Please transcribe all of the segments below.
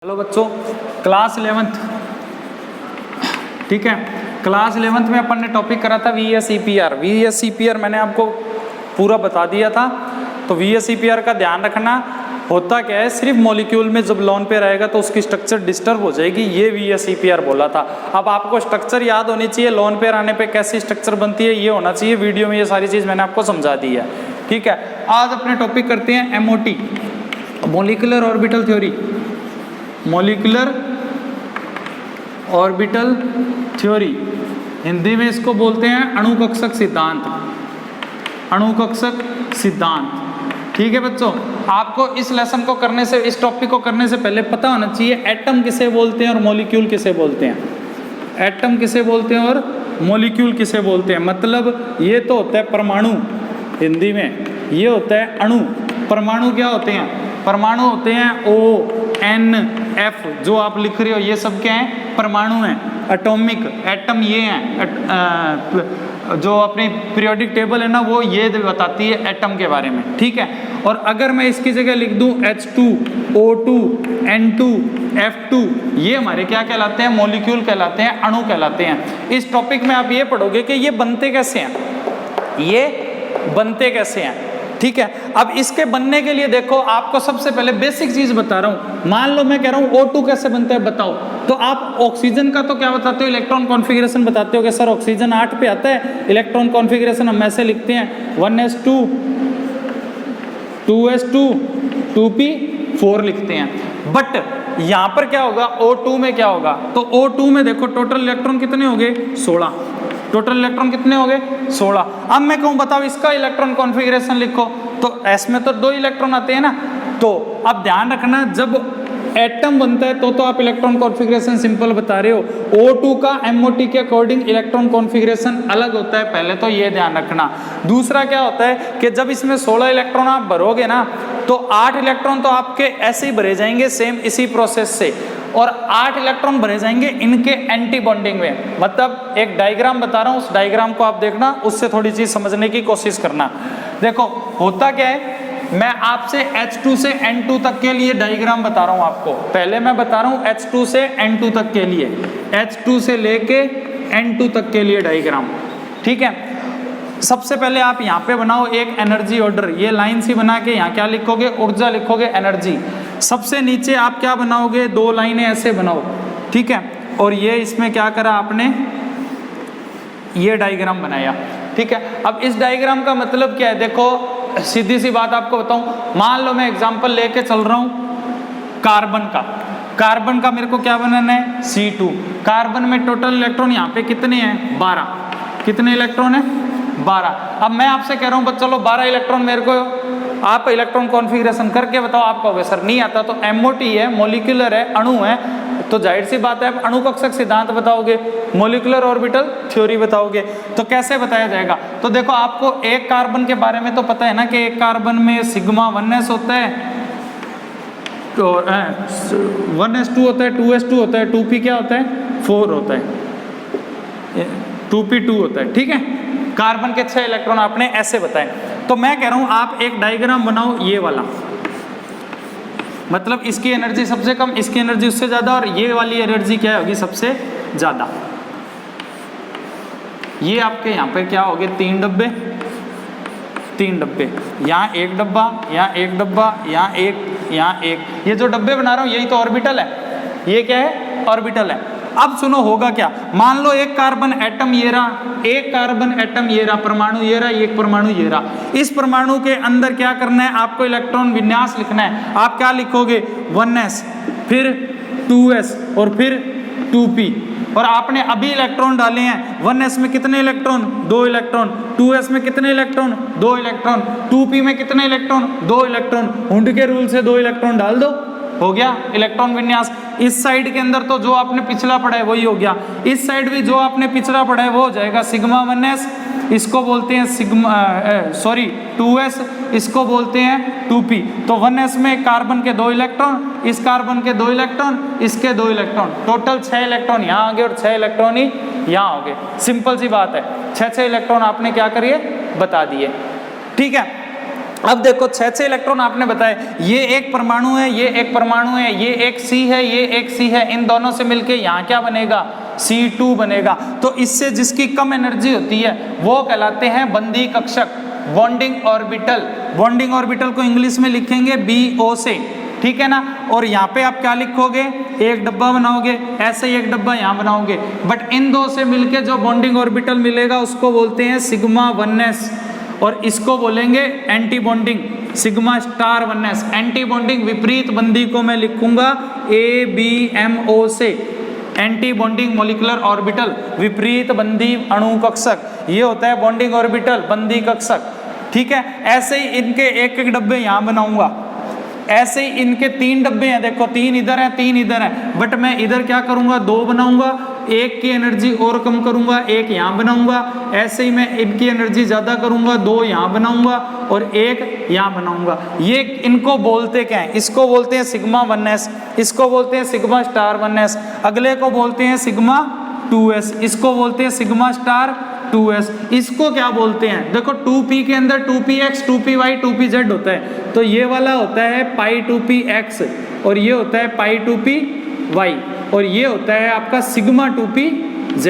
Hello बच्चों, class 11th, ठीक है। क्लास 11th में अपन ने टॉपिक करा था VSEPR। VSEPR मैंने आपको पूरा बता दिया था। तो VSEPR का ध्यान रखना, होता क्या है, सिर्फ मॉलिक्यूल में जब लोन पेयर आएगा तो उसकी स्ट्रक्चर डिस्टर्ब हो जाएगी, ये VSEPR बोला था। अब आपको स्ट्रक्चर याद होनी चाहिए, लोन पेयर आने पे कैसी स्ट्रक्चर बनती है ये होना चाहिए। वीडियो में ये सारी चीज़ मैंने आपको समझा दी है, ठीक है। आज अपने टॉपिक करते हैं MOT, molecular orbital theory. Molecular orbital theory, Hindi में इसको बोलते हैं अणुकक्षक सिद्धांत। अणुकक्षक सिद्धांत, ठीक है बच्चों। आपको इस लेसन को करने से, इस टॉपिक को करने से पहले पता होना चाहिए एटम किसे बोलते हैं और मॉलिक्यूल किसे बोलते हैं। एटम किसे बोलते हैं और मॉलिक्यूल किसे बोलते हैं। मतलब ये तो होता है परमाणु, हिंदी में ये होता है अणु। परमाणु क्या होते हैं? परमाणु होते हैं ONF, जो आप लिख रहे हो ये सब क्या है? परमाणु हैं। एटॉमिक, एटम ये हैं, जो अपनी पीरियोडिक टेबल है ना वो ये बताती है एटम के बारे में, ठीक है। और अगर मैं इसकी जगह लिख दूं H2, O2, N2, F2, ये हमारे क्या कहलाते हैं? मॉलिक्यूल कहलाते हैं, अणु कहलाते हैं। इस टॉपिक में आप ये पढ़ोगे कि ये बनते कैसे हैं, ये बनते कैसे हैं, ठीक है। अब इसके बनने के लिए देखो, आपको सबसे पहले बेसिक चीज बता रहा हूं। मान लो मैं कह रहा हूं O2 कैसे बनता है बताओ, तो आप ऑक्सीजन का तो क्या बताते हो? इलेक्ट्रॉन कॉन्फ़िगरेशन बताते हो कि सर ऑक्सीजन 8 पे आता है, इलेक्ट्रॉन कॉन्फ़िगरेशन हम ऐसे लिखते हैं 1s2 2s2 2p4 लिखते हैं। बट यहां पर क्या होगा? O2 में क्या होगा? तो O2 में देखो टोटल इलेक्ट्रॉन कितने हो गए? 16। टोटल इलेक्ट्रॉन कितने हो गए? 16। अब मैं कहूं बताओ इसका इलेक्ट्रॉन कॉन्फ़िगरेशन लिखो, तो S में तो 2 इलेक्ट्रॉन आते हैं ना। तो अब ध्यान रखना, जब एटम बनता है तो आप इलेक्ट्रॉन कॉन्फ़िगरेशन सिंपल बता रहे हो। O2 का MOT के अकॉर्डिंग इलेक्ट्रॉन कॉन्फ़िगरेशन अलग होता है, पहले तो ये ध्यान रखना। दूसरा क्या होता है कि जब इसमें 16 इलेक्ट्रॉन आप भरोगे ना, तो 8 इलेक्ट्रॉन तो आपके ऐसे ही भरे जाएंगे सेम इसी प्रोसेस से, और 8 इलेक्ट्रॉन भरे जाएंगे इनके एंटी बॉन्डिंग में। मतलब एक डायग्राम बता रहा हूं, उस डायग्राम को आप देखना, उससे थोड़ी चीज समझने की कोशिश करना। देखो होता क्या है, मैं आपसे H2 से N2 तक के लिए डायग्राम बता रहा हूं आपको। पहले मैं बता रहा हूं H2 से N2 तक के लिए, H2 से लेके N2 तक के लिए डायग्राम, ठीक है। सबसे पहले आप यहाँ पे बनाओ एक एनर्जी ऑर्डर, ये लाइन सी बना के यहाँ क्या लिखोगे? ऊर्जा लिखोगे, एनर्जी। सबसे नीचे आप क्या बनाओगे? 2 लाइनें ऐसे बनाओ, ठीक है। और ये इसमें क्या करा आपने? ये डायग्राम बनाया, ठीक है। अब इस डायग्राम का मतलब क्या है? देखो सीधी सी बात आपको बताऊं, मान लो मैं एग्जांपल लेके चल रहा हूं कार्बन का। कार्बन का मेरे को क्या बनाना है? C2। कार्बन में टोटल इलेक्ट्रॉन यहाँ पे कितने हैं? 12। कितने इलेक्ट्रॉन है? 12। अब मैं आपसे कह रहा हूँ बस चलो 12 इलेक्ट्रॉन मेरे को आप इलेक्ट्रॉन कॉन्फ़िगरेशन करके बताओ। आप कहोगे सर नहीं आता, तो MOT है, मॉलिक्यूलर है, अणु है, तो जाहिर सी बात है आप अणुकक्षक सिद्धांत बताओगे, मॉलिक्यूलर ऑर्बिटल थ्योरी बताओगे। तो कैसे बताया जाएगा? तो देखो आपको एक कार्बन के बारे में तो पता है ना कि एक कार्बन में सिग्मा 1s होता है, तो 1s2 होता है, 2s2 होता है, 2p क्या होता है? 4 होता है, 2p2 होता है, ठीक है। कार्बन के 6 इलेक्ट्रॉन आपने ऐसे बताए। तो मैं कह रहा हूं आप एक डायग्राम बनाओ ये वाला, मतलब इसकी एनर्जी सबसे कम, इसकी एनर्जी उससे ज्यादा, और ये वाली एनर्जी क्या होगी? सबसे ज्यादा। ये आपके यहाँ पे क्या हो गए? 3 डब्बे, 3 डब्बे, यहाँ 1 डब्बा, यहाँ 1 डब्बा, यहाँ 1, यहाँ 1। ये जो डब्बे बना रहा हूँ यही तो ऑर्बिटल है, ये क्या है? ऑर्बिटल है। अब सुनो होगा क्या, मान लो एक कार्बन एटम ये रहा, एक कार्बन एटम ये रहा, परमाणु ये रहा, एक परमाणु ये रहा। इस परमाणु के अंदर क्या करना है? आपको इलेक्ट्रॉन विन्यास लिखना है। आप क्या लिखोगे? 1s, फिर 2s और फिर 2p। और आपने अभी इलेक्ट्रॉन डाले हैं। 1s में कितने इलेक्ट्रॉन? 2 इलेक्ट्रॉन। 2s में कितने इलेक्ट्रॉन? 2 इलेक्ट्रॉन। 2p में कितने इलेक्ट्रॉन? 2 इलेक्ट्रॉन। हुंड के रूल से 2 इलेक्ट्रॉन डाल दो, हो गया इलेक्ट्रॉन विन्यास। इस साइड के अंदर तो जो आपने पिछला पढ़ा है वही हो गया, इस साइड भी जो आपने पिछला पढ़ा है वो हो जाएगा। सिग्मा 1s, इसको बोलते हैं सिग्मा 2s, इसको बोलते हैं 2p। तो 1s में कार्बन के 2 इलेक्ट्रॉन, इस कार्बन के 2 इलेक्ट्रॉन, इसके 2 इलेक्ट्रॉन, टोटल 6 इलेक्ट्रॉन यहाँ आ गए और 6 इलेक्ट्रॉन ही यहाँ हो गए। सिंपल सी बात है, 6 इलेक्ट्रॉन आपने क्या करिए? बता दिए, ठीक है। अब देखो 6 इलेक्ट्रॉन आपने बताए, ये एक परमाणु है, ये एक परमाणु है, ये एक C है, ये एक C है, इन दोनों से मिलके यहाँ क्या बनेगा, C2 बनेगा। तो इससे जिसकी कम एनर्जी होती है वो कहलाते हैं बंदी कक्षक, बॉन्डिंग ऑर्बिटल। बॉन्डिंग ऑर्बिटल को इंग्लिश में लिखेंगे BO से, ठीक है ना। और यहाँ पे आप क्या लिखोगे, एक डब्बा बनाओगे, ऐसे ही एक डब्बा यहाँ बनाओगे, बट इन दो से मिलके जो बॉन्डिंग ऑर्बिटल मिलेगा उसको बोलते हैं सिग्मा 1s, और इसको बोलेंगे anti bonding, sigma star 1s। Anti bonding विपरीत बंदी को मैं लिखूंगा ABMO से, एंटी बॉन्डिंग मॉलिक्यूलर ऑर्बिटल, विपरीत बंदी अणु कक्षक। ये होता है बॉन्डिंग ऑर्बिटल, बंदी कक्षक, ठीक है। ऐसे ही इनके एक एक डब्बे यहाँ बनाऊंगा, ऐसे ही इनके 3 डब्बे हैं, देखो 3 इधर हैं, 3 इधर हैं, बट मैं इधर क्या करूंगा, 2 बनाऊंगा, एक की एनर्जी और कम करूंगा, एक यहाँ बनाऊंगा। ऐसे ही मैं इनकी एनर्जी ज्यादा करूंगा, 2 यहाँ बनाऊंगा और एक यहाँ बनाऊंगा। ये इनको बोलते क्या है, इसको बोलते हैं सिग्मा 1s, इसको बोलते हैं सिग्मा स्टार 1s, अगले को बोलते हैं सिग्मा 2s, इसको बोलते हैं सिग्मा स्टार 2s। इसको क्या बोलते हैं, देखो 2p के अंदर 2px 2py 2pz होता है, तो ये वाला होता है पाई 2px और ये होता है पाई 2py और ये होता है आपका सिग्मा 2pz।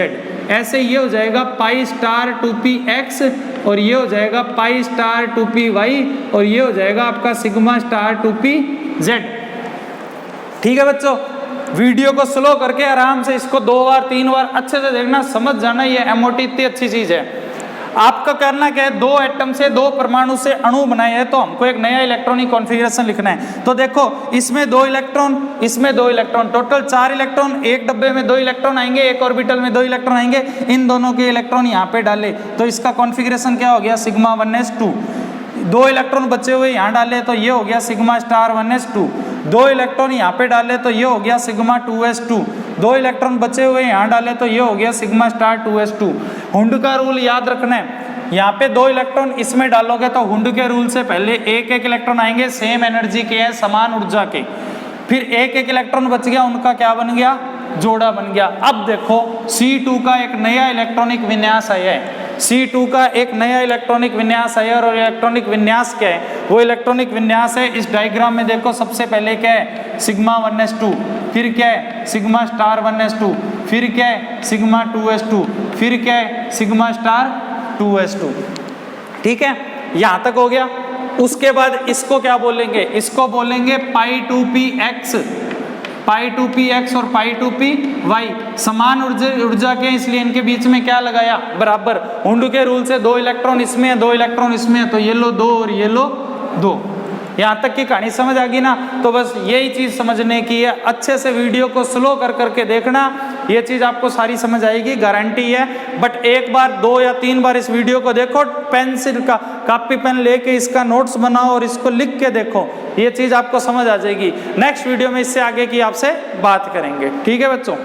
ऐसे ये हो जाएगा पाई स्टार 2px और ये हो जाएगा पाई स्टार 2py और ये हो जाएगा आपका सिग्मा स्टार 2pz। ठीक है बच्चों, वीडियो को स्लो करके आराम से इसको 2 बार 3 बार अच्छे से देखना, समझ जाना। ये MOT इतनी अच्छी चीज है। आपका करना क्या है, 2 एटम से 2 परमाणु से अणु बनाए हैं, तो हमको एक नया इलेक्ट्रॉनिक कॉन्फ़िगरेशन लिखना है। तो देखो इसमें 2 इलेक्ट्रॉन, इसमें 2 इलेक्ट्रॉन, टोटल 4 इलेक्ट्रॉन, एक डब्बे में 2 इलेक्ट्रॉन आएंगे, एक ऑर्बिटल में 2 इलेक्ट्रॉन आएंगे, इन दोनों के इलेक्ट्रॉन यहाँ पे डाले तो इसका कॉन्फ़िगरेशन क्या हो गया, सिग्मा 1s2। 2 इलेक्ट्रॉन बचे हुए यहाँ डाले तो ये हो गया सिग्मा स्टार 1s2। 2 इलेक्ट्रॉन यहाँ पे डाले तो ये हो गया सिग्मा 2s2। 2 इलेक्ट्रॉन बचे हुए यहाँ डाले तो ये हो गया सिग्मा स्टार 2s2। हुंड का रूल याद रखना है, यहाँ पे 2 इलेक्ट्रॉन इसमें डालोगे तो हुंड के रूल से पहले एक एक इलेक्ट्रॉन आएंगे सेम एनर्जी के हैं, समान ऊर्जा के, फिर एक एक इलेक्ट्रॉन बच गया, उनका क्या बन गया, जोड़ा बन गया। अब देखो C2 का एक नया इलेक्ट्रॉनिक विन्यास आया है, C2 का एक नया इलेक्ट्रॉनिक विन्यास आया और इलेक्ट्रॉनिक विन्यास क्या है, वो इलेक्ट्रॉनिक विन्यास है इस डायग्राम में। देखो सबसे पहले क्या है, सिग्मा 1s2, फिर क्या है सिग्मा स्टार 1s2, फिर क्या है सिग्मा 2s2, फिर क्या है सिग्मा स्टार 2s2। ठीक है, यहाँ तक हो गया। उसके बाद इसको क्या बोलेंगे, इसको बोलेंगे पाई 2px, पाई 2px और पाई 2py, समान ऊर्जा के, इसलिए इनके बीच में क्या लगाया, बराबर। हुंड के रूल से 2 इलेक्ट्रॉन इसमें है, 2 इलेक्ट्रॉन इसमें है, तो ये लो 2 और ये लो 2। यहाँ तक की कहानी समझ आ गई ना। तो बस यही चीज समझने की है, अच्छे से वीडियो को स्लो कर करके देखना, ये चीज आपको सारी समझ आएगी, गारंटी है। बट एक बार 2 या 3 बार इस वीडियो को देखो, पेंसिल का कॉपी पेन लेके इसका नोट्स बनाओ और इसको लिख के देखो, ये चीज आपको समझ आ जाएगी। नेक्स्ट वीडियो में इससे आगे की आपसे बात करेंगे। ठीक है बच्चों।